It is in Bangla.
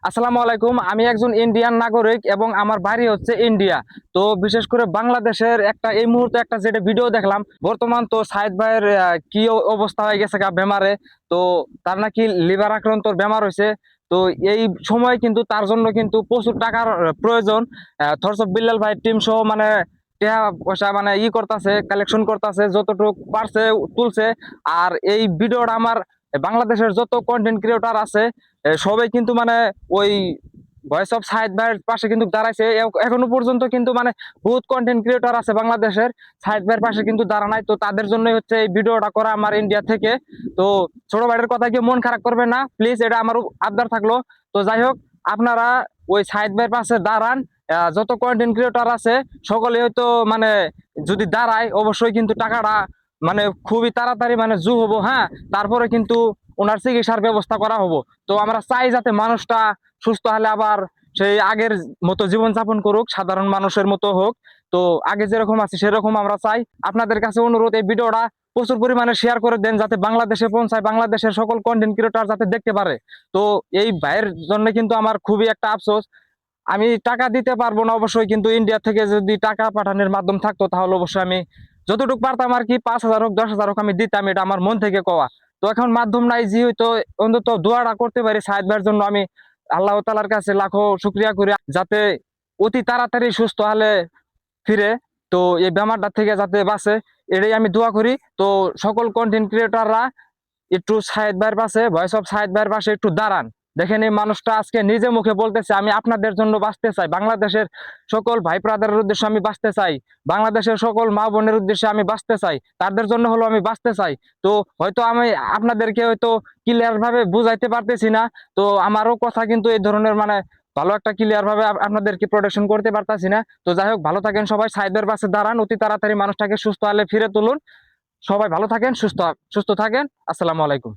আসসালামু আলাইকুম। আমি একজন ইন্ডিয়ান নাগরিক এবং আমার বাড়ি হচ্ছে ইন্ডিয়া। তো বিশেষ করে বাংলাদেশের এই মুহূর্তে একটা যেটা ভিডিও দেখলাম, বর্তমান তো সাইদ ভাইয়ের কি অবস্থা হয়ে গেছে বেমারে। তো তার নাকি লিভার আক্রান্তর বেমার হয়েছে। তো এই সময় কিন্তু তার জন্য কিন্তু প্রচুর টাকার প্রয়োজন। থরসব বিল্লাল ভাই টিম সহ মানে টাকা পয়সা মানে করতেছে, কালেকশন করতেছে, যতটুকু পারছে তুলছে। আর এই ভিডিওটা আমার বাংলাদেশের যত কন্টেন্ট ক্রিয়েটর আছে সবাই কিন্তু মানে ওই ভয়েস অফ সাইদ ভাইয়ের পাশে কিন্তু দাঁড়াইছে। এখনো পর্যন্ত কিন্তু মানে বহুত কন্টেন্ট ক্রিয়েটর আছে বাংলাদেশের, সাইদ ভাইয়ের পাশে কিন্তু দাঁড়া নাই। তো তাদের জন্যই হচ্ছে এই ভিডিওটা করা আমার ইন্ডিয়া থেকে। তো ছোট ভাইয়ের কথা কি মন খারাপ করবে না প্লিজ, এটা আমার আবদার থাকলো। তো যাই হোক, আপনারা ওই সাইদ ভাইয়ের পাশে দাঁড়ান। যত কন্টেন্ট ক্রিয়েটর আছে সকলে হয়তো মানে যদি দাঁড়ায় অবশ্যই কিন্তু টাকাটা মানে খুবই তাড়াতাড়ি মানে হবো। হ্যাঁ, তারপরে কিন্তু ওনার চিকিৎসার ব্যবস্থা করা হবো। তো আমরা চাই যাতে মানুষটা সুস্থ হলে আবার সেই আগের মতো জীবনযাপন করুক, সাধারণ মানুষের মতো হোক। তো আগে যেরকম আছে সেরকম আমরা চাই। আপনাদের কাছে অনুরোধ, এই ভিডিওটা প্রচুর পরিমাণে শেয়ার করে দেন যাতে বাংলাদেশে পৌঁছায়, বাংলাদেশের সকল কন্টেন্ট ক্রিয়েটর যাতে দেখতে পারে। তো এই ভাইয়ের জন্য কিন্তু আমার খুবই একটা আফসোস। আমি টাকা দিতে পারবো না অবশ্যই, কিন্তু ইন্ডিয়া থেকে যদি টাকা পাঠানোর মাধ্যম থাকতো তাহলে অবশ্যই আমি যতটুকু পারতাম আর কি, 5,000 হোক 10,000 হোক আমি দিতাম, এটা আমার মন থেকে কওয়া। তো এখন মাধ্যম নাই, যে হয়তো অন্তত দোয়াটা করতে পারি সাইদ ভাইয়ের জন্য। আমি আল্লাহ তাআলার কাছে লাখো শুকরিয়া করি যাতে অতি তাড়াতাড়ি সুস্থ হলে ফিরে, তো এই বেমারটা থেকে যাতে বাঁচে, এটাই আমি দোয়া করি। তো সকল কন্টেন্ট ক্রিয়েটররা একটু সাইদ ভাইয়ের পাশে, ভয়েস অফ সাইদ ভাইয়ের পাশে একটু দাঁড়ান। দেখেন এই মানুষটা আজকে নিজে মুখে বলতেছে আমি আপনাদের জন্য বাঁচতে চাই, বাংলাদেশের সকল ভাই ব্রাদারের উদ্দেশ্যে আমি বাঁচতে চাই, বাংলাদেশের সকল মা বোনের উদ্দেশ্যে আমি বাঁচতে চাই, তাদের জন্য হলো আমি বাঁচতে চাই। তো হয়তো আমি আপনাদেরকে হয়তো ক্লিয়ার ভাবে বুঝাইতে পারতেছি না। তো আমারও কথা কিন্তু এই ধরনের মানে ভালো একটা ক্লিয়ার ভাবে আপনাদেরকে প্রোটেকশন করতে পারতাছি না। তো যাই হোক, ভালো থাকেন সবাই, সাইদের পাশে দাঁড়ান, অতি তাড়াতাড়ি মানুষটাকে সুস্থ হলে ফিরে তুলুন। সবাই ভালো থাকেন, সুস্থ সুস্থ থাকেন। আসসালামু আলাইকুম।